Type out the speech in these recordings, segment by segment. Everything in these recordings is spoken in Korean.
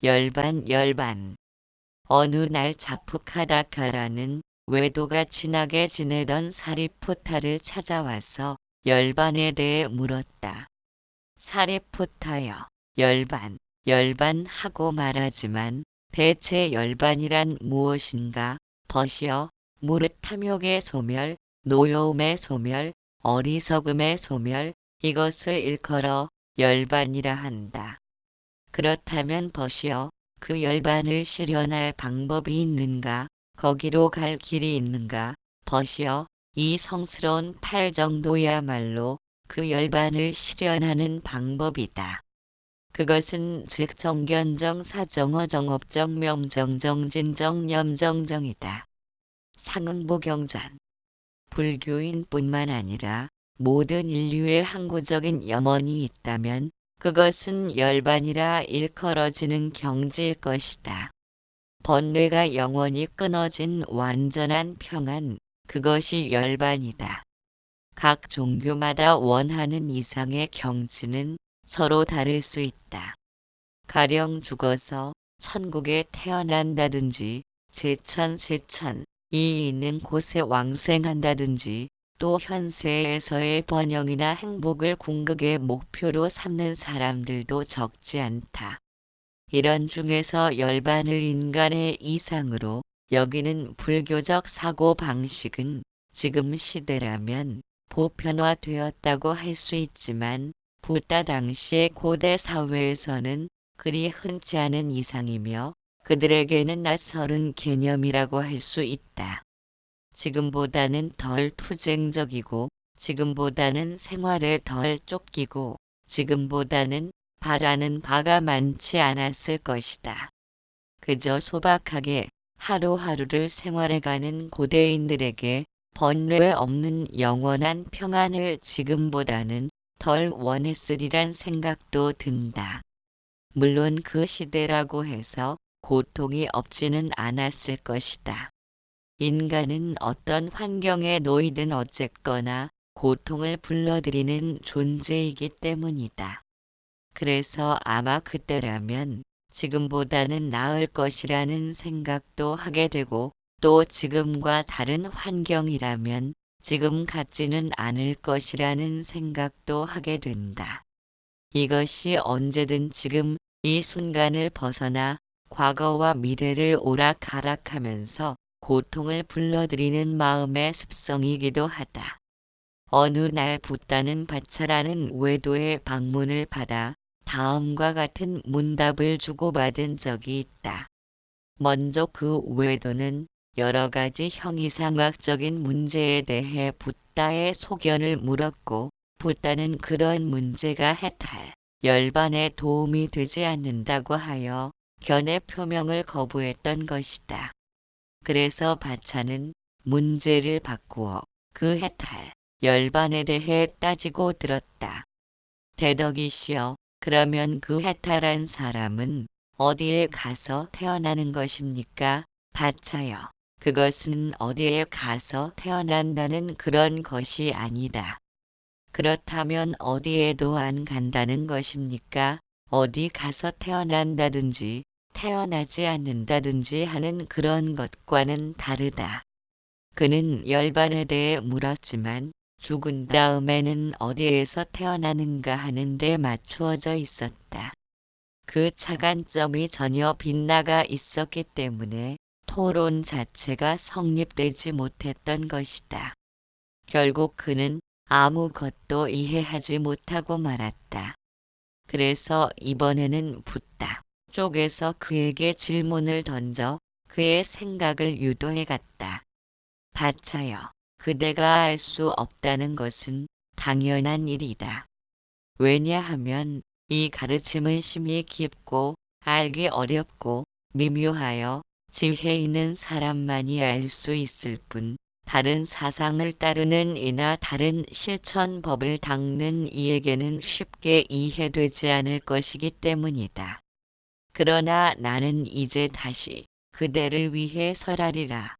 열반. 어느 날 자푸카다카라는 외도가 친하게 지내던 사리푸타를 찾아와서 열반에 대해 물었다. 사리푸타여, 열반 하고 말하지만 대체 열반이란 무엇인가? 벗이여, 무릇탐욕의 소멸, 노여움의 소멸, 어리석음의 소멸, 이것을 일컬어 열반이라 한다. 그렇다면 벗이여, 그 열반을 실현할 방법이 있는가? 거기로 갈 길이 있는가? 벗이여, 이 성스러운 팔 정도야말로 그 열반을 실현하는 방법이다. 그것은 즉 정견정 사정어정업정 명정정진정 염정정이다. 상응보경전. 불교인뿐만 아니라 모든 인류의 항구적인 염원이 있다면 그것은 열반이라 일컬어지는 경지일 것이다. 번뇌가 영원히 끊어진 완전한 평안, 그것이 열반이다. 각 종교마다 원하는 이상의 경지는 서로 다를 수 있다. 가령 죽어서 천국에 태어난다든지 세천이 있는 곳에 왕생한다든지 또 현세에서의 번영이나 행복을 궁극의 목표로 삼는 사람들도 적지 않다. 이런 중에서 열반을 인간의 이상으로 여기는 불교적 사고방식은 지금 시대라면 보편화되었다고 할 수 있지만 붓다 당시의 고대 사회에서는 그리 흔치 않은 이상이며 그들에게는 낯설은 개념이라고 할 수 있다. 지금보다는 덜 투쟁적이고 지금보다는 생활에 덜 쫓기고 지금보다는 바라는 바가 많지 않았을 것이다. 그저 소박하게 하루하루를 생활해가는 고대인들에게 번뇌 없는 영원한 평안을 지금보다는 덜 원했으리란 생각도 든다. 물론 그 시대라고 해서 고통이 없지는 않았을 것이다. 인간은 어떤 환경에 놓이든 어쨌거나 고통을 불러들이는 존재이기 때문이다. 그래서 아마 그때라면 지금보다는 나을 것이라는 생각도 하게 되고 또 지금과 다른 환경이라면 지금 같지는 않을 것이라는 생각도 하게 된다. 이것이 언제든 지금 이 순간을 벗어나 과거와 미래를 오락가락하면서 고통을 불러들이는 마음의 습성이기도 하다. 어느 날 붓다는 바차라는 외도의 방문을 받아 다음과 같은 문답을 주고받은 적이 있다. 먼저 그 외도는 여러 가지 형이상학적인 문제에 대해 붓다의 소견을 물었고 붓다는 그런 문제가 해탈, 열반에 도움이 되지 않는다고 하여 견해 표명을 거부했던 것이다. 그래서 바차는 문제를 바꾸어 그 해탈, 열반에 대해 따지고 들었다. 대덕이시여, 그러면 그 해탈한 사람은 어디에 가서 태어나는 것입니까? 바차여, 그것은 어디에 가서 태어난다는 그런 것이 아니다. 그렇다면 어디에도 안 간다는 것입니까? 어디 가서 태어난다든지 태어나지 않는다든지 하는 그런 것과는 다르다. 그는 열반에 대해 물었지만 죽은 다음에는 어디에서 태어나는가 하는 데 맞추어져 있었다. 그 차관점이 전혀 빗나가 있었기 때문에 토론 자체가 성립되지 못했던 것이다. 결국 그는 아무것도 이해하지 못하고 말았다. 그래서 이번에는 붓다 쪽에서 그에게 질문을 던져 그의 생각을 유도해갔다. 바차여, 그대가 알 수 없다는 것은 당연한 일이다. 왜냐하면 이 가르침은 심히 깊고 알기 어렵고 미묘하여 지혜 있는 사람만이 알 수 있을 뿐 다른 사상을 따르는 이나 다른 실천법을 닦는 이에게는 쉽게 이해되지 않을 것이기 때문이다. 그러나 나는 이제 다시 그대를 위해 설하리라.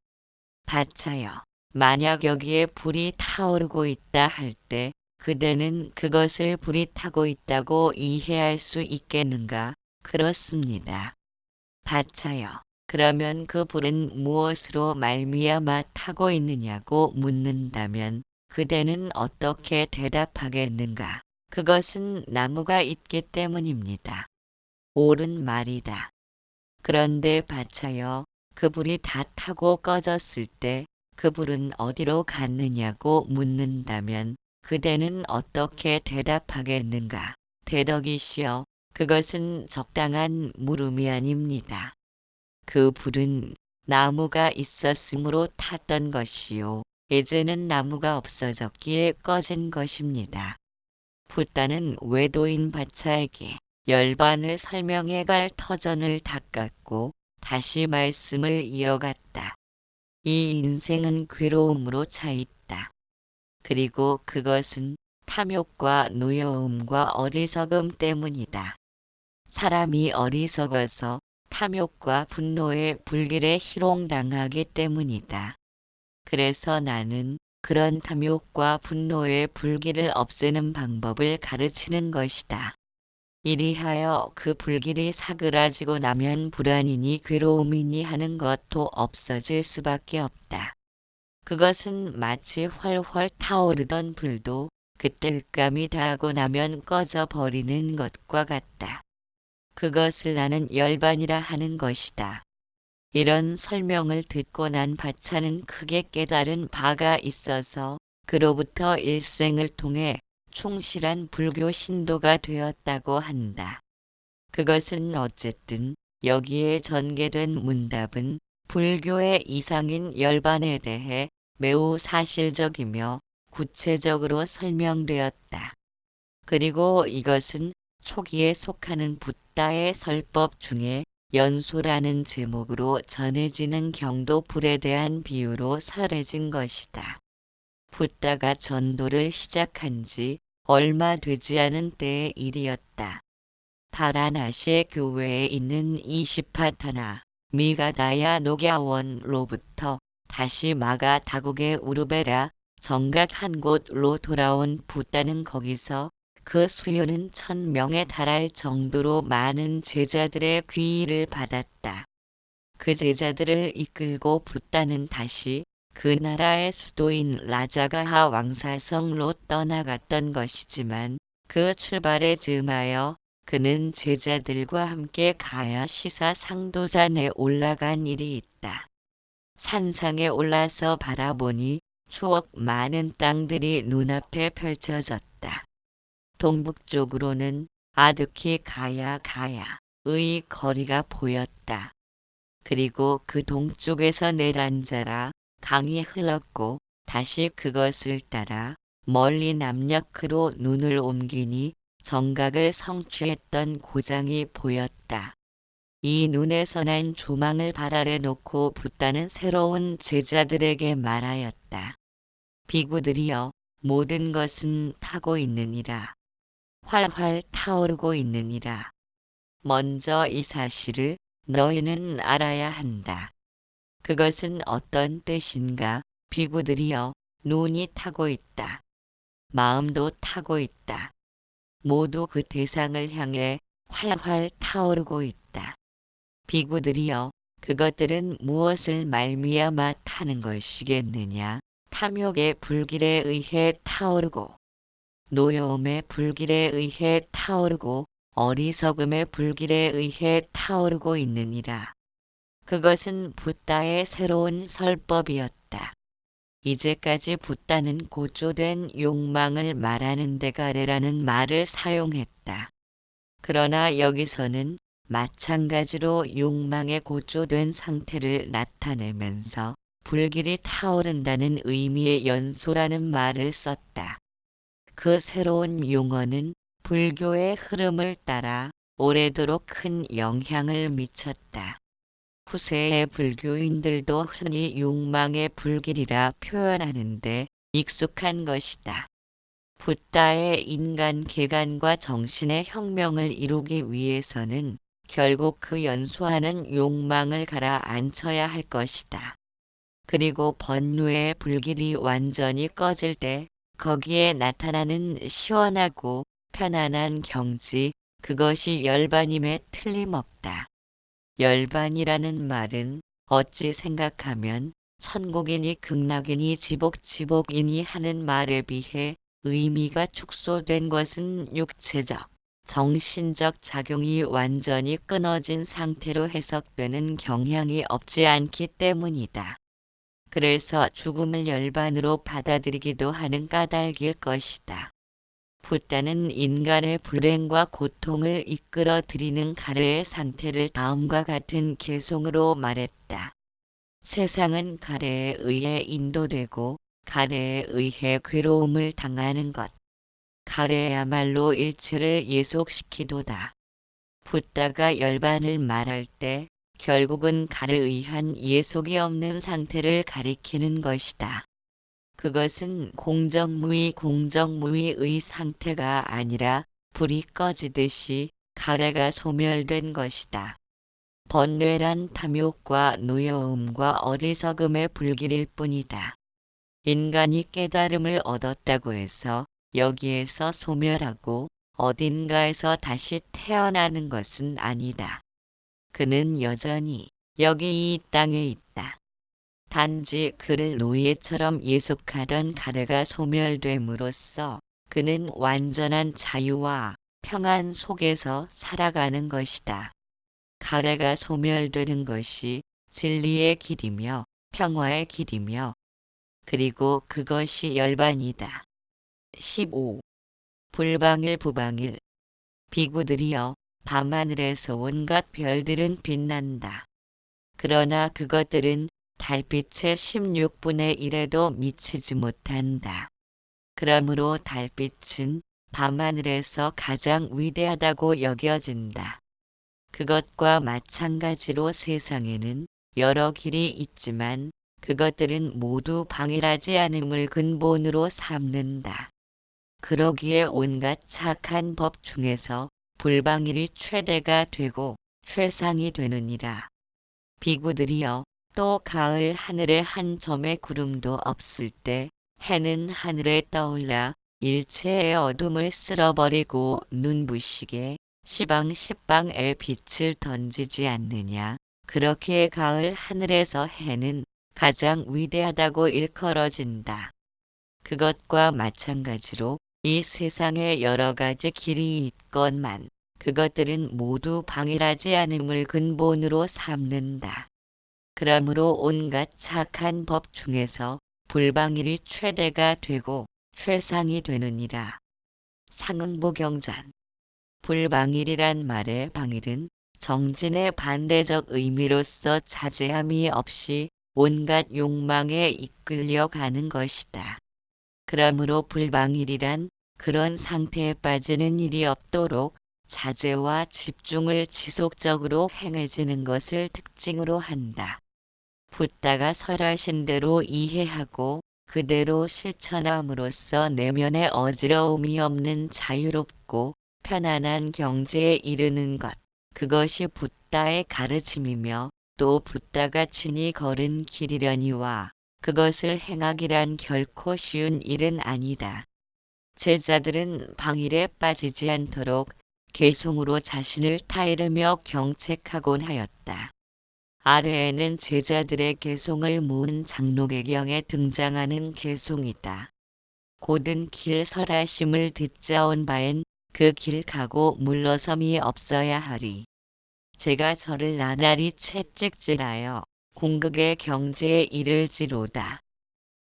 바차여, 만약 여기에 불이 타오르고 있다 할 때 그대는 그것을 불이 타고 있다고 이해할 수 있겠는가? 그렇습니다. 바차여, 그러면 그 불은 무엇으로 말미암아 타고 있느냐고 묻는다면 그대는 어떻게 대답하겠는가? 그것은 나무가 있기 때문입니다. 옳은 말이다. 그런데 바차여, 그 불이 다 타고 꺼졌을 때 그 불은 어디로 갔느냐고 묻는다면 그대는 어떻게 대답하겠는가? 대덕이시여, 그것은 적당한 물음이 아닙니다. 그 불은 나무가 있었으므로 탔던 것이요. 이제는 나무가 없어졌기에 꺼진 것입니다. 붓다는 외도인 바차에게 열반을 설명해 갈 터전을 닦았고 다시 말씀을 이어갔다. 이 인생은 괴로움으로 차 있다. 그리고 그것은 탐욕과 노여움과 어리석음 때문이다. 사람이 어리석어서 탐욕과 분노의 불길에 희롱당하기 때문이다. 그래서 나는 그런 탐욕과 분노의 불길을 없애는 방법을 가르치는 것이다. 이리하여 그 불길이 사그라지고 나면 불안이니 괴로움이니 하는 것도 없어질 수밖에 없다. 그것은 마치 훨훨 타오르던 불도 그띨감이 다하고 나면 꺼져버리는 것과 같다. 그것을 나는 열반이라 하는 것이다. 이런 설명을 듣고 난 바차는 크게 깨달은 바가 있어서 그로부터 일생을 통해 충실한 불교 신도가 되었다고 한다. 그것은 어쨌든 여기에 전개된 문답은 불교의 이상인 열반에 대해 매우 사실적이며 구체적으로 설명되었다. 그리고 이것은 초기에 속하는 붓다의 설법 중에 연소라는 제목으로 전해지는 경도불에 대한 비유로 설해진 것이다. 붓다가 전도를 시작한 지 얼마 되지 않은 때의 일이었다. 바라나시 교회에 있는 이시파타나 미가다야 녹야원로부터 다시 마가 다국의 우르베라 정각 한 곳로 돌아온 붓다는 거기서 그 수요는 1000명에 달할 정도로 많은 제자들의 귀의를 받았다. 그 제자들을 이끌고 붓다는 다시 그 나라의 수도인 라자가하 왕사성로 떠나갔던 것이지만 그 출발에 즈음하여 그는 제자들과 함께 가야 시사 상도산에 올라간 일이 있다. 산상에 올라서 바라보니 추억 많은 땅들이 눈앞에 펼쳐졌다. 동북쪽으로는 아득히 가야의 거리가 보였다. 그리고 그 동쪽에서 내란자라 강이 흘렀고 다시 그것을 따라 멀리 남녘으로 눈을 옮기니 정각을 성취했던 고장이 보였다. 이 눈에서 난 조망을 발 아래 놓고 붓다는 새로운 제자들에게 말하였다. 비구들이여, 모든 것은 타고 있느니라. 활활 타오르고 있느니라. 먼저 이 사실을 너희는 알아야 한다. 그것은 어떤 뜻인가? 비구들이여, 눈이 타고 있다. 마음도 타고 있다. 모두 그 대상을 향해 활활 타오르고 있다. 비구들이여, 그것들은 무엇을 말미암아 타는 것이겠느냐? 탐욕의 불길에 의해 타오르고, 노여움의 불길에 의해 타오르고, 어리석음의 불길에 의해 타오르고 있느니라. 그것은 붓다의 새로운 설법이었다. 이제까지 붓다는 고조된 욕망을 말하는 데가레라는 말을 사용했다. 그러나 여기서는 마찬가지로 욕망의 고조된 상태를 나타내면서 불길이 타오른다는 의미의 연소라는 말을 썼다. 그 새로운 용어는 불교의 흐름을 따라 오래도록 큰 영향을 미쳤다. 후세의 불교인들도 흔히 욕망의 불길이라 표현하는데 익숙한 것이다. 붓다의 인간 개간과 정신의 혁명을 이루기 위해서는 결국 그 연소하는 욕망을 가라앉혀야 할 것이다. 그리고 번뇌의 불길이 완전히 꺼질 때 거기에 나타나는 시원하고 편안한 경지, 그것이 열반임에 틀림없다. 열반이라는 말은 어찌 생각하면 천국이니 극락이니 지복지복이니 하는 말에 비해 의미가 축소된 것은 육체적, 정신적 작용이 완전히 끊어진 상태로 해석되는 경향이 없지 않기 때문이다. 그래서 죽음을 열반으로 받아들이기도 하는 까닭일 것이다. 붓다는 인간의 불행과 고통을 이끌어들이는 가래의 상태를 다음과 같은 개송으로 말했다. 세상은 가래에 의해 인도되고 가래에 의해 괴로움을 당하는 것. 가래야말로 일체를 예속시키도다. 붓다가 열반을 말할 때 결국은 가래에 의한 예속이 없는 상태를 가리키는 것이다. 그것은 공정무의의 상태가 아니라 불이 꺼지듯이 가래가 소멸된 것이다. 번뇌란 탐욕과 노여움과 어리석음의 불길일 뿐이다. 인간이 깨달음을 얻었다고 해서 여기에서 소멸하고 어딘가에서 다시 태어나는 것은 아니다. 그는 여전히 여기 이 땅에 있다. 단지 그를 노예처럼 예속하던 가래가 소멸됨으로써 그는 완전한 자유와 평안 속에서 살아가는 것이다. 가래가 소멸되는 것이 진리의 길이며 평화의 길이며 그리고 그것이 열반이다. 15. 불방일 부방일. 비구들이여, 밤하늘에서 온갖 별들은 빛난다. 그러나 그것들은 달빛의 16분의 1에도 미치지 못한다. 그러므로 달빛은 밤하늘에서 가장 위대하다고 여겨진다. 그것과 마찬가지로 세상에는 여러 길이 있지만 그것들은 모두 방일하지 않음을 근본으로 삼는다. 그러기에 온갖 착한 법 중에서 불방일이 최대가 되고 최상이 되느니라. 비구들이여, 또 가을 하늘에 한 점의 구름도 없을 때 해는 하늘에 떠올라 일체의 어둠을 쓸어버리고 눈부시게 시방시방에 빛을 던지지 않느냐. 그렇게 가을 하늘에서 해는 가장 위대하다고 일컬어진다. 그것과 마찬가지로 이 세상에 여러 가지 길이 있건만 그것들은 모두 방일하지 않음을 근본으로 삼는다. 그러므로 온갖 착한 법 중에서 불방일이 최대가 되고 최상이 되느니라. 상응보경전. 불방일이란 말의 방일은 정진의 반대적 의미로서 자제함이 없이 온갖 욕망에 이끌려 가는 것이다. 그러므로 불방일이란 그런 상태에 빠지는 일이 없도록 자제와 집중을 지속적으로 행해지는 것을 특징으로 한다. 붓다가 설하신 대로 이해하고 그대로 실천함으로써 내면에 어지러움이 없는 자유롭고 편안한 경지에 이르는 것, 그것이 붓다의 가르침이며 또 붓다가 친히 걸은 길이려니와 그것을 행하기란 결코 쉬운 일은 아니다. 제자들은 방일에 빠지지 않도록 개송으로 자신을 타이르며 경책하곤 하였다. 아래에는 제자들의 개송을 모은 장로계경에 등장하는 개송이다. 고든 길 설하심을 듣자온 바엔 그 길 가고 물러섬이 없어야 하리. 제가 저를 나날이 채찍질하여 궁극의 경지에 이를지로다.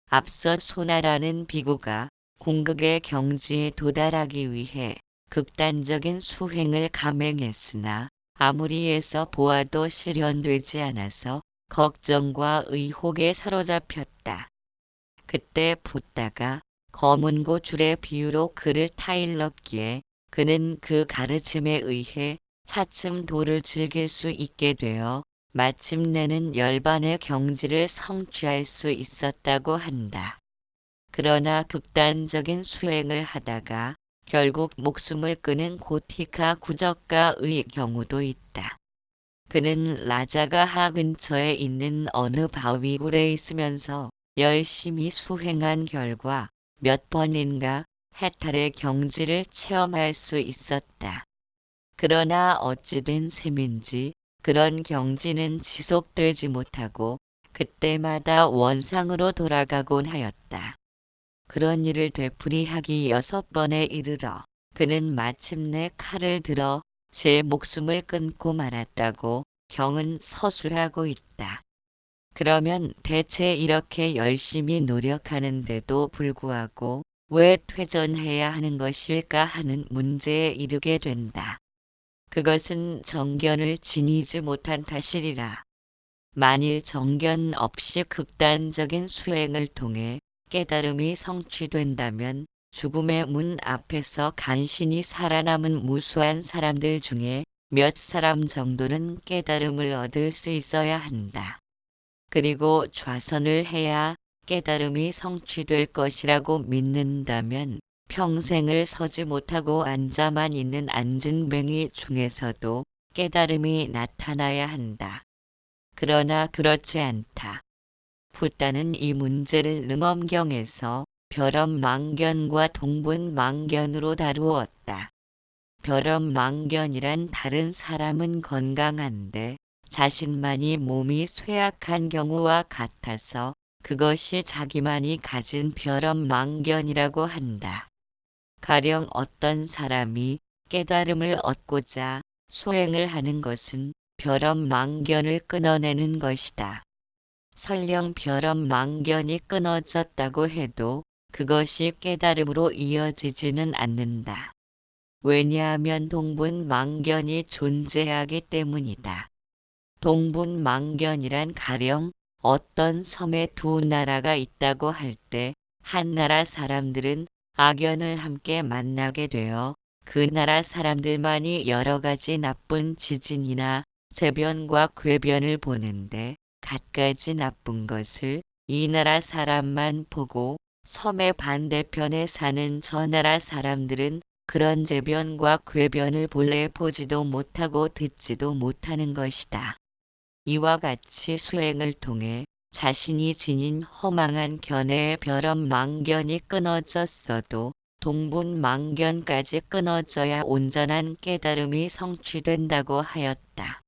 앞서 소나라는 비구가 궁극의 경지에 도달하기 위해 극단적인 수행을 감행했으나 아무리 해서 보아도 실현되지 않아서 걱정과 의혹에 사로잡혔다. 그때 붓다가 검은 고줄의 비유로 그를 타일렀기에 그는 그 가르침에 의해 차츰 도를 즐길 수 있게 되어 마침내는 열반의 경지를 성취할 수 있었다고 한다. 그러나 극단적인 수행을 하다가 결국 목숨을 끊은 고티카 구적가의 경우도 있다. 그는 라자가하 근처에 있는 어느 바위굴에 있으면서 열심히 수행한 결과 몇 번인가 해탈의 경지를 체험할 수 있었다. 그러나 어찌된 셈인지 그런 경지는 지속되지 못하고 그때마다 원상으로 돌아가곤 하였다. 그런 일을 되풀이하기 6번에 이르러 그는 마침내 칼을 들어 제 목숨을 끊고 말았다고 경은 서술하고 있다. 그러면 대체 이렇게 열심히 노력하는데도 불구하고 왜 퇴전해야 하는 것일까 하는 문제에 이르게 된다. 그것은 정견을 지니지 못한 탓이리라. 만일 정견 없이 극단적인 수행을 통해 깨달음이 성취된다면 죽음의 문 앞에서 간신히 살아남은 무수한 사람들 중에 몇 사람 정도는 깨달음을 얻을 수 있어야 한다. 그리고 좌선을 해야 깨달음이 성취될 것이라고 믿는다면 평생을 서지 못하고 앉아만 있는 앉은뱅이 중에서도 깨달음이 나타나야 한다. 그러나 그렇지 않다. 붓다는 이 문제를 능엄경에서 벼럼망견과 동분망견으로 다루었다. 벼럼망견이란 다른 사람은 건강한데 자신만이 몸이 쇠약한 경우와 같아서 그것이 자기만이 가진 벼럼망견이라고 한다. 가령 어떤 사람이 깨달음을 얻고자 수행을 하는 것은 벼럼망견을 끊어내는 것이다. 설령 벼럼망견이 끊어졌다고 해도 그것이 깨달음으로 이어지지는 않는다. 왜냐하면 동분망견이 존재하기 때문이다. 동분망견이란 가령 어떤 섬에 두 나라가 있다고 할 때 한 나라 사람들은 악연을 함께 만나게 되어 그 나라 사람들만이 여러 가지 나쁜 지진이나 세변과 궤변을 보는데 갖가지 나쁜 것을 이 나라 사람만 보고 섬의 반대편에 사는 저 나라 사람들은 그런 재변과 궤변을 본래 보지도 못하고 듣지도 못하는 것이다. 이와 같이 수행을 통해 자신이 지닌 허망한 견해의 벼럼망견이 끊어졌어도 동분망견까지 끊어져야 온전한 깨달음이 성취된다고 하였다.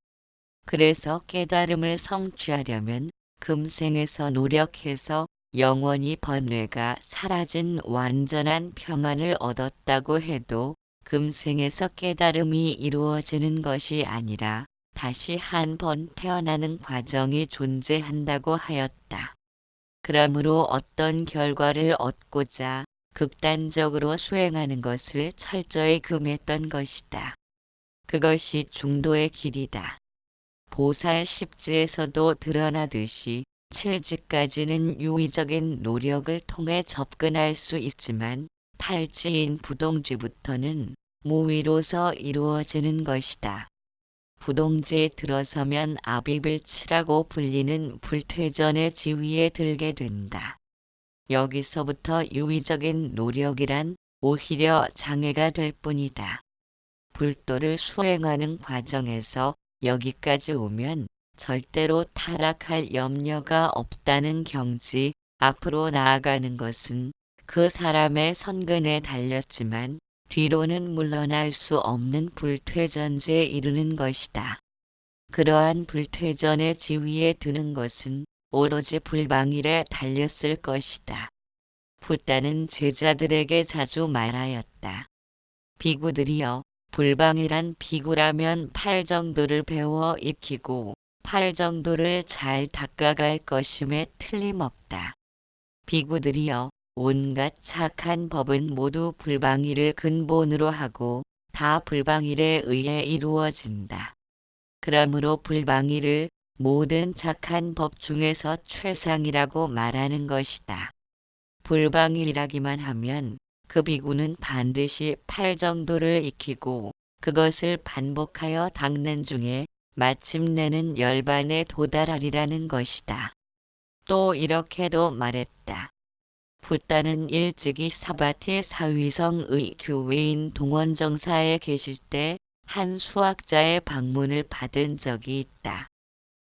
그래서 깨달음을 성취하려면 금생에서 노력해서 영원히 번뇌가 사라진 완전한 평안을 얻었다고 해도 금생에서 깨달음이 이루어지는 것이 아니라 다시 한 번 태어나는 과정이 존재한다고 하였다. 그러므로 어떤 결과를 얻고자 극단적으로 수행하는 것을 철저히 금했던 것이다. 그것이 중도의 길이다. 보살 10지에서도 드러나듯이 7지까지는 유의적인 노력을 통해 접근할 수 있지만 8지인 부동지부터는 무위로서 이루어지는 것이다. 부동지에 들어서면 아비불치라고 불리는 불퇴전의 지위에 들게 된다. 여기서부터 유의적인 노력이란 오히려 장애가 될 뿐이다. 불도를 수행하는 과정에서 여기까지 오면 절대로 타락할 염려가 없다는 경지, 앞으로 나아가는 것은 그 사람의 선근에 달렸지만 뒤로는 물러날 수 없는 불퇴전지에 이르는 것이다. 그러한 불퇴전의 지위에 드는 것은 오로지 불방일에 달렸을 것이다. 붓다는 제자들에게 자주 말하였다. 비구들이여, 불방이란 비구라면 팔정도를 배워 익히고 팔정도를 잘 닦아갈 것임에 틀림없다. 비구들이여, 온갖 착한 법은 모두 불방일을 근본으로 하고 다 불방일에 의해 이루어진다. 그러므로 불방일을 모든 착한 법 중에서 최상이라고 말하는 것이다. 불방일이라기만 하면 그 비구는 반드시 팔정도를 익히고 그것을 반복하여 닦는 중에 마침내는 열반에 도달하리라는 것이다. 또 이렇게도 말했다. 붓다는 일찍이 사바티 사위성의 교외인 동원정사에 계실 때 한 수학자의 방문을 받은 적이 있다.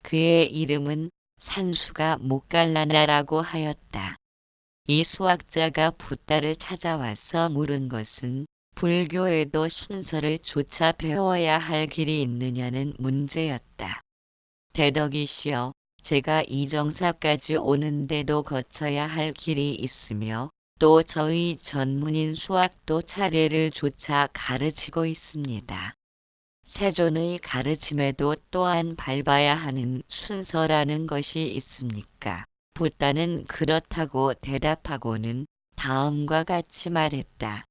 그의 이름은 산수가 목갈라나라고 하였다. 이 수학자가 붓다를 찾아와서 물은 것은 불교에도 순서를 조차 배워야 할 길이 있느냐는 문제였다. 대덕이시여, 제가 이정사까지 오는데도 거쳐야 할 길이 있으며 또 저희 전문인 수학도 차례를 조차 가르치고 있습니다. 세존의 가르침에도 또한 밟아야 하는 순서라는 것이 있습니까? 붓다는 그렇다고 대답하고는 다음과 같이 말했다.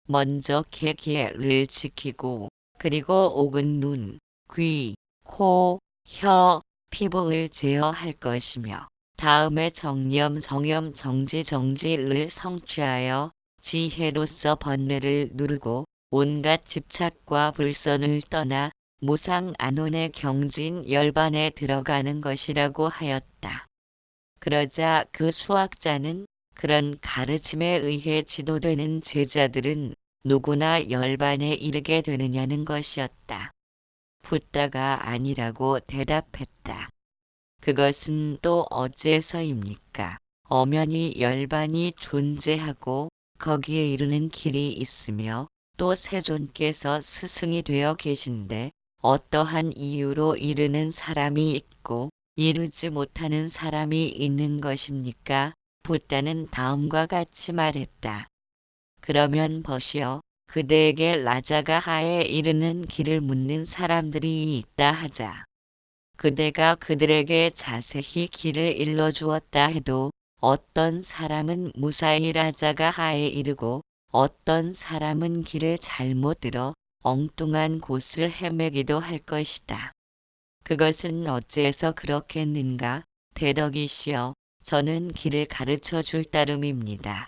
먼저 개개를 지키고 그리고 옥은 눈, 귀, 코, 혀, 피부를 제어할 것이며 다음에 정념, 정염, 정지, 정지를 성취하여 지혜로서 번뇌를 누르고 온갖 집착과 불선을 떠나 무상안온의 경진 열반에 들어가는 것이라고 하였다. 그러자 그 수학자는 그런 가르침에 의해 지도되는 제자들은 누구나 열반에 이르게 되느냐는 것이었다. 붓다가 아니라고 대답했다. 그것은 또 어째서입니까? 엄연히 열반이 존재하고 거기에 이르는 길이 있으며 또 세존께서 스승이 되어 계신데 어떠한 이유로 이르는 사람이 있고 이루지 못하는 사람이 있는 것입니까? 붓다는 다음과 같이 말했다. 그러면 보시오. 그대에게 라자가 하에 이르는 길을 묻는 사람들이 있다 하자. 그대가 그들에게 자세히 길을 일러주었다 해도 어떤 사람은 무사히 라자가 하에 이르고 어떤 사람은 길을 잘못 들어 엉뚱한 곳을 헤매기도 할 것이다. 그것은 어째서 그렇겠는가? 대덕이시여, 저는 길을 가르쳐 줄 따름입니다.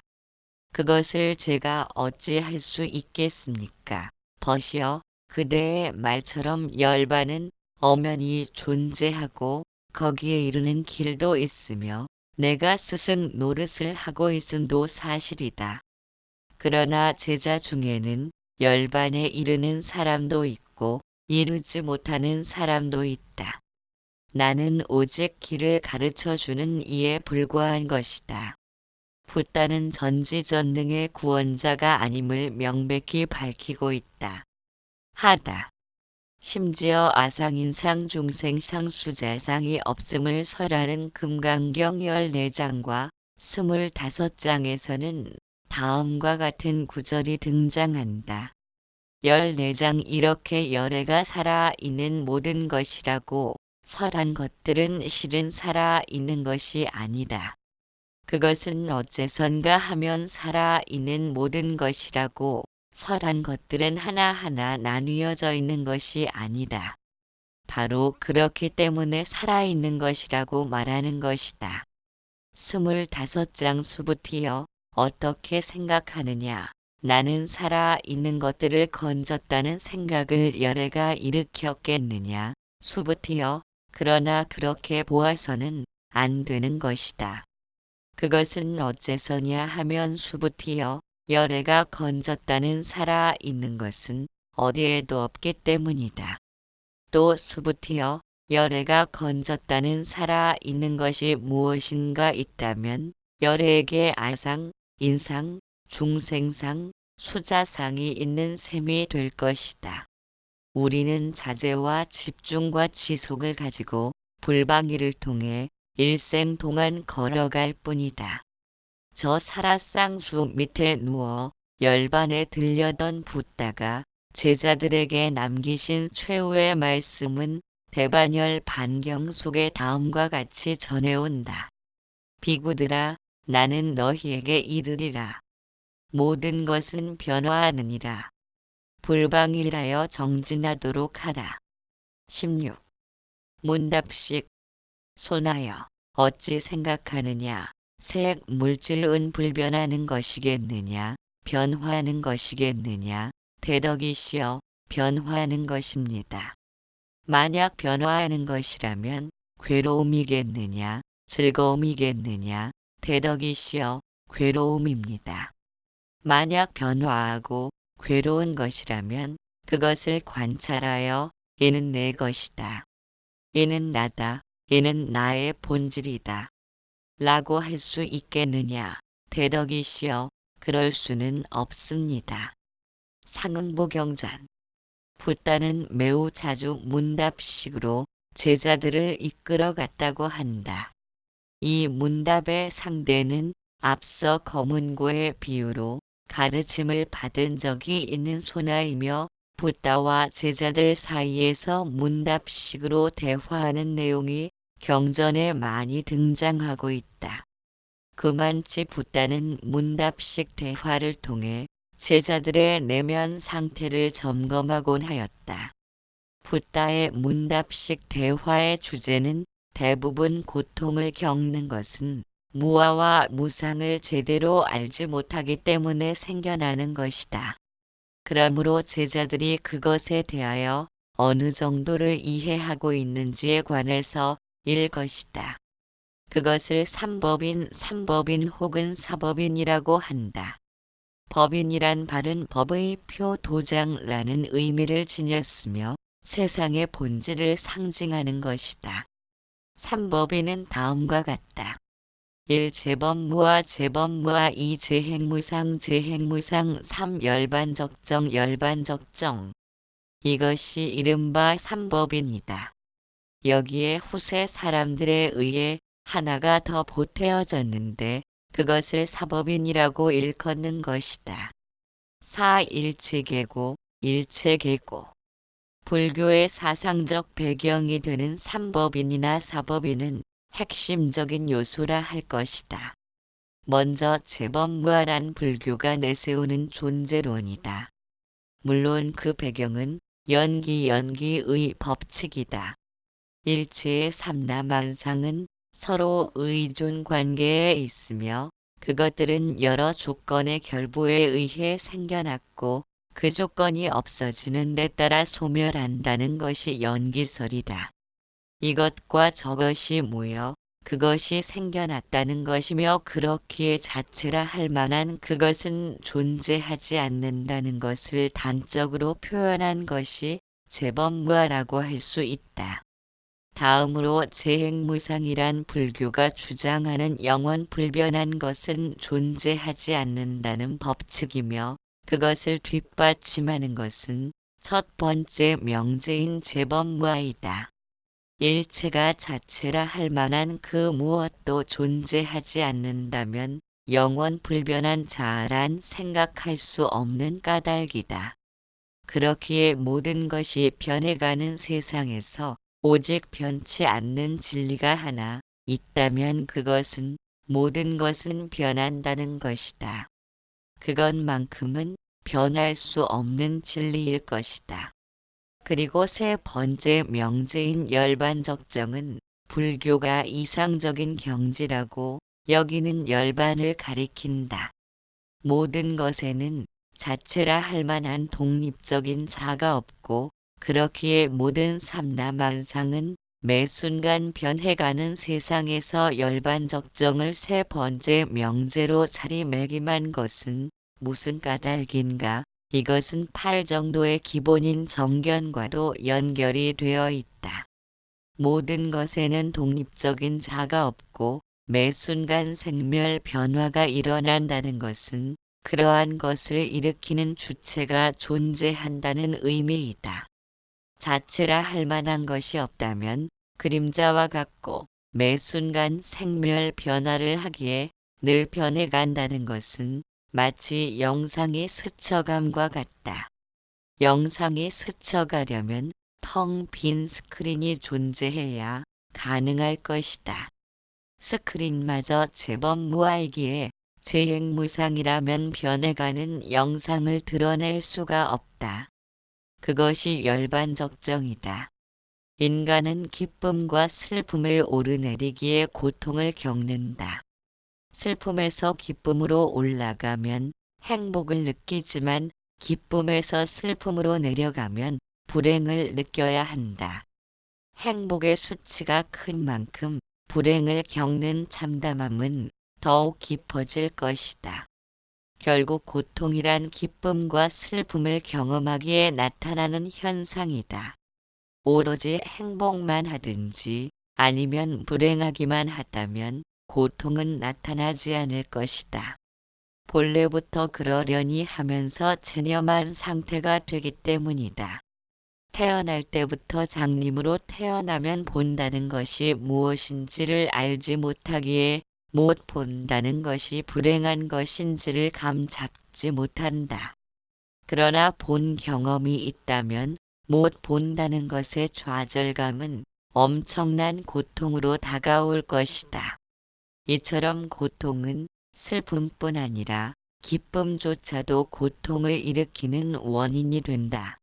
그것을 제가 어찌할 수 있겠습니까? 보시오, 그대의 말처럼 열반은 엄연히 존재하고 거기에 이르는 길도 있으며 내가 스승 노릇을 하고 있음도 사실이다. 그러나 제자 중에는 열반에 이르는 사람도 있고 이루지 못하는 사람도 있다. 나는 오직 길을 가르쳐주는 이에 불과한 것이다. 붓다는 전지전능의 구원자가 아님을 명백히 밝히고 있다. 하다. 심지어 아상인상 중생상 수자상이 없음을 설하는 금강경 14장과 25장에서는 다음과 같은 구절이 등장한다. 14장 이렇게 열애가 살아있는 모든 것이라고 설한 것들은 실은 살아있는 것이 아니다. 그것은 어째선가 하면 살아있는 모든 것이라고 설한 것들은 하나하나 나뉘어져 있는 것이 아니다. 바로 그렇기 때문에 살아있는 것이라고 말하는 것이다. 25장 수부티여, 어떻게 생각하느냐? 나는 살아있는 것들을 건졌다는 생각을 열애가 일으켰겠느냐? 수부티여, 그러나 그렇게 보아서는 안 되는 것이다. 그것은 어째서냐 하면 수부티여, 열애가 건졌다는 살아있는 것은 어디에도 없기 때문이다. 또 수부티여, 열애가 건졌다는 살아있는 것이 무엇인가 있다면 열애에게 아상, 인상, 중생상, 수자상이 있는 셈이 될 것이다. 우리는 자제와 집중과 지속을 가지고 불방이를 통해 일생 동안 걸어갈 뿐이다. 저 사라쌍수 밑에 누워 열반에 들려던 붓다가 제자들에게 남기신 최후의 말씀은 대반열 반경 속에 다음과 같이 전해온다. 비구들아, 나는 너희에게 이르리라. 모든 것은 변화하느니라. 불방일하여 정진하도록 하라. 16. 문답식. 소나여, 어찌 생각하느냐? 색, 물질은 불변하는 것이겠느냐? 변화하는 것이겠느냐? 대덕이시여, 변화하는 것입니다. 만약 변화하는 것이라면 괴로움이겠느냐? 즐거움이겠느냐? 대덕이시여, 괴로움입니다. 만약 변화하고 괴로운 것이라면 그것을 관찰하여 이는 내 것이다. 이는 나다. 이는 나의 본질이다. 라고 할 수 있겠느냐? 대덕이시여, 그럴 수는 없습니다. 상응보경전. 붓다는 매우 자주 문답식으로 제자들을 이끌어갔다고 한다. 이 문답의 상대는 앞서 거문고의 비유로 가르침을 받은 적이 있는 소나이며 붓다와 제자들 사이에서 문답식으로 대화하는 내용이 경전에 많이 등장하고 있다. 그만치 붓다는 문답식 대화를 통해 제자들의 내면 상태를 점검하곤 하였다. 붓다의 문답식 대화의 주제는 대부분 고통을 겪는 것은 무아와 무상을 제대로 알지 못하기 때문에 생겨나는 것이다. 그러므로 제자들이 그것에 대하여 어느 정도를 이해하고 있는지에 관해서 일 것이다. 그것을 삼법인 혹은 사법인이라고 한다. 법인이란 말은 법의 표 도장라는 의미를 지녔으며 세상의 본질을 상징하는 것이다. 삼법인은 다음과 같다. 1. 재법무와 2. 재행무상 3. 열반적정 이것이 이른바 삼법인이다. 여기에 후세 사람들에 의해 하나가 더 보태어졌는데 그것을 사법인이라고 일컫는 것이다. 4. 일체계고 불교의 사상적 배경이 되는 삼법인이나 사법인은 핵심적인 요소라 할 것이다. 먼저 재법무아란 불교가 내세우는 존재론이다. 물론 그 배경은 연기의 법칙이다. 일체의 삼라만상은 서로 의존 관계에 있으며 그것들은 여러 조건의 결부에 의해 생겨났고 그 조건이 없어지는 데 따라 소멸한다는 것이 연기설이다. 이것과 저것이 모여 그것이 생겨났다는 것이며 그렇기에 자체라 할 만한 그것은 존재하지 않는다는 것을 단적으로 표현한 것이 재법무아라고 할 수 있다. 다음으로 재행무상이란 불교가 주장하는 영원 불변한 것은 존재하지 않는다는 법칙이며 그것을 뒷받침하는 것은 첫 번째 명제인 재법무아이다. 일체가 자체라 할 만한 그 무엇도 존재하지 않는다면 영원 불변한 자아란 생각할 수 없는 까닭이다. 그렇기에 모든 것이 변해가는 세상에서 오직 변치 않는 진리가 하나 있다면 그것은 모든 것은 변한다는 것이다. 그것만큼은 변할 수 없는 진리일 것이다. 그리고 세 번째 명제인 열반적정은 불교가 이상적인 경지라고 여기는 열반을 가리킨다. 모든 것에는 자체라 할 만한 독립적인 자가 없고 그렇기에 모든 삼라만상은 매 순간 변해가는 세상에서 열반적정을 세 번째 명제로 자리매김한 것은 무슨 까닭인가? 이것은 8 정도의 기본인 정견과도 연결이 되어 있다. 모든 것에는 독립적인 자가 없고 매 순간 생멸 변화가 일어난다는 것은 그러한 것을 일으키는 주체가 존재한다는 의미이다. 자체라 할 만한 것이 없다면 그림자와 같고 매 순간 생멸 변화를 하기에 늘 변해간다는 것은 마치 영상이 스쳐감과 같다. 영상이 스쳐가려면 텅 빈 스크린이 존재해야 가능할 것이다. 스크린마저 제법 무아이기에 재행무상이라면 변해가는 영상을 드러낼 수가 없다. 그것이 열반적정이다. 인간은 기쁨과 슬픔을 오르내리기에 고통을 겪는다. 슬픔에서 기쁨으로 올라가면 행복을 느끼지만 기쁨에서 슬픔으로 내려가면 불행을 느껴야 한다. 행복의 수치가 큰 만큼 불행을 겪는 참담함은 더욱 깊어질 것이다. 결국 고통이란 기쁨과 슬픔을 경험하기에 나타나는 현상이다. 오로지 행복만 하든지 아니면 불행하기만 하다면 고통은 나타나지 않을 것이다. 본래부터 그러려니 하면서 체념한 상태가 되기 때문이다. 태어날 때부터 장님으로 태어나면 본다는 것이 무엇인지를 알지 못하기에 못 본다는 것이 불행한 것인지를 감 잡지 못한다. 그러나 본 경험이 있다면 못 본다는 것의 좌절감은 엄청난 고통으로 다가올 것이다. 이처럼 고통은 슬픔뿐 아니라 기쁨조차도 고통을 일으키는 원인이 된다.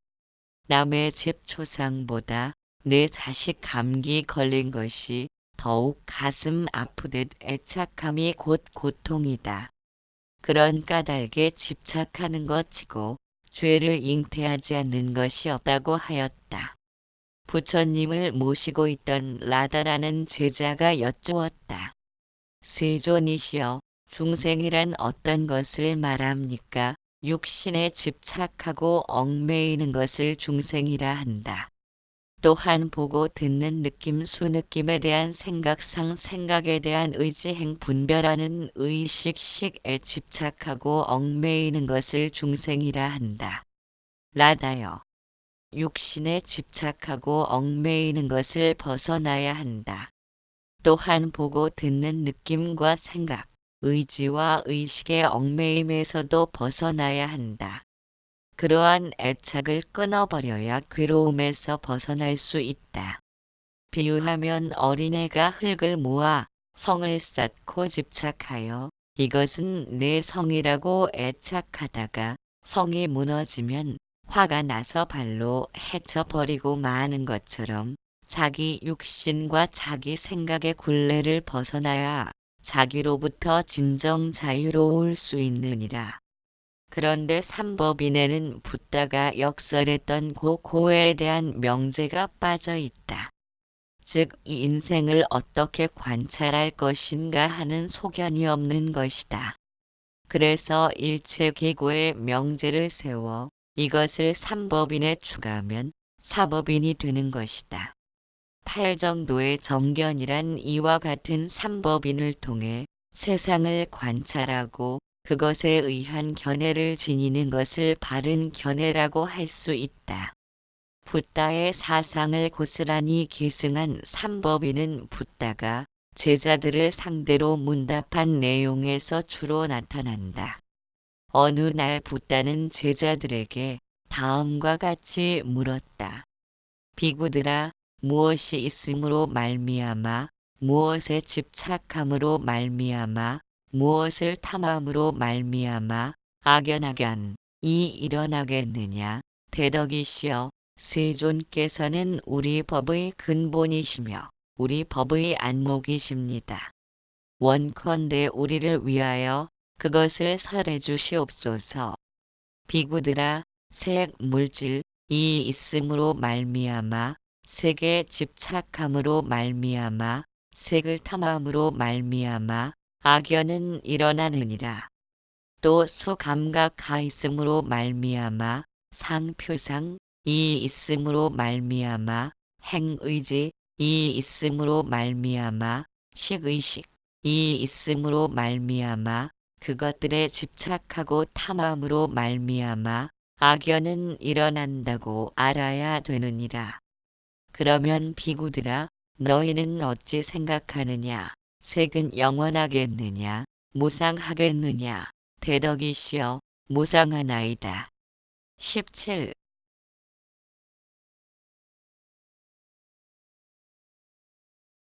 남의 집 초상보다 내 자식 감기 걸린 것이 더욱 가슴 아프듯 애착함이 곧 고통이다. 그런 까닭에 집착하는 것치고 죄를 잉태하지 않는 것이 없다고 하였다. 부처님을 모시고 있던 라다라는 제자가 여쭈었다. 세존이시여, 중생이란 어떤 것을 말합니까? 육신에 집착하고 얽매이는 것을 중생이라 한다. 또한 보고 듣는 느낌 수느낌에 대한 생각상 생각에 대한 의지행 분별하는 의식식에 집착하고 얽매이는 것을 중생이라 한다. 라다여, 육신에 집착하고 얽매이는 것을 벗어나야 한다. 또한 보고 듣는 느낌과 생각, 의지와 의식의 얽매임에서도 벗어나야 한다. 그러한 애착을 끊어버려야 괴로움에서 벗어날 수 있다. 비유하면 어린애가 흙을 모아 성을 쌓고 집착하여 이것은 내 성이라고 애착하다가 성이 무너지면 화가 나서 발로 헤쳐버리고 마는 것처럼 자기 육신과 자기 생각의 굴레를 벗어나야 자기로부터 진정 자유로울 수 있느니라. 그런데 삼법인에는 붓다가 역설했던 고고에 대한 명제가 빠져 있다. 즉, 이 인생을 어떻게 관찰할 것인가 하는 소견이 없는 것이다. 그래서 일체계고의 명제를 세워 이것을 삼법인에 추가하면 사법인이 되는 것이다. 팔정도의 정견이란 이와 같은 삼법인을 통해 세상을 관찰하고 그것에 의한 견해를 지니는 것을 바른 견해라고 할 수 있다. 붓다의 사상을 고스란히 계승한 삼법인은 붓다가 제자들을 상대로 문답한 내용에서 주로 나타난다. 어느 날 붓다는 제자들에게 다음과 같이 물었다. 비구들아, 무엇이 있음으로 말미암아 무엇에 집착함으로 말미암아 무엇을 탐함으로 말미암아 악연악연이 일어나겠느냐. 대덕이시여, 세존께서는 우리 법의 근본이시며 우리 법의 안목이십니다. 원컨대 우리를 위하여 그것을 설해 주시옵소서. 비구들아, 색, 물질이 있음으로 말미암아 색에 집착함으로 말미암아 색을 탐함으로 말미암아 악연은 일어나느니라. 또 수감각하 있음으로 말미암아 상표상이 있음으로 말미암아 행의지이 있음으로 말미암아 식의식이 있음으로 말미암아 그것들에 집착하고 탐함으로 말미암아 악연은 일어난다고 알아야 되느니라. 그러면 비구들아, 너희는 어찌 생각하느냐? 색은 영원하겠느냐? 무상하겠느냐? 대덕이시여, 무상하나이다. 17.